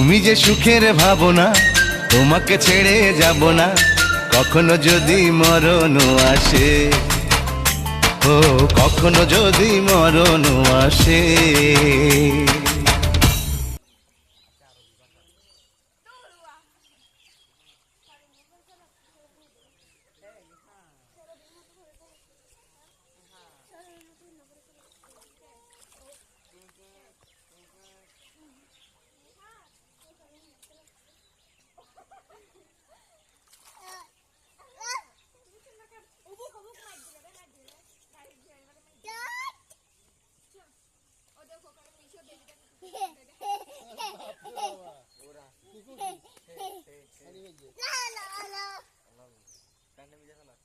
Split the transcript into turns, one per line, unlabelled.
তুমি যে সুখের ভাবনা, তোমাকে ছেড়ে যাব না কখনো যদি মরণ আসে। ও কখনো যদি মরণ আসে।
La la la.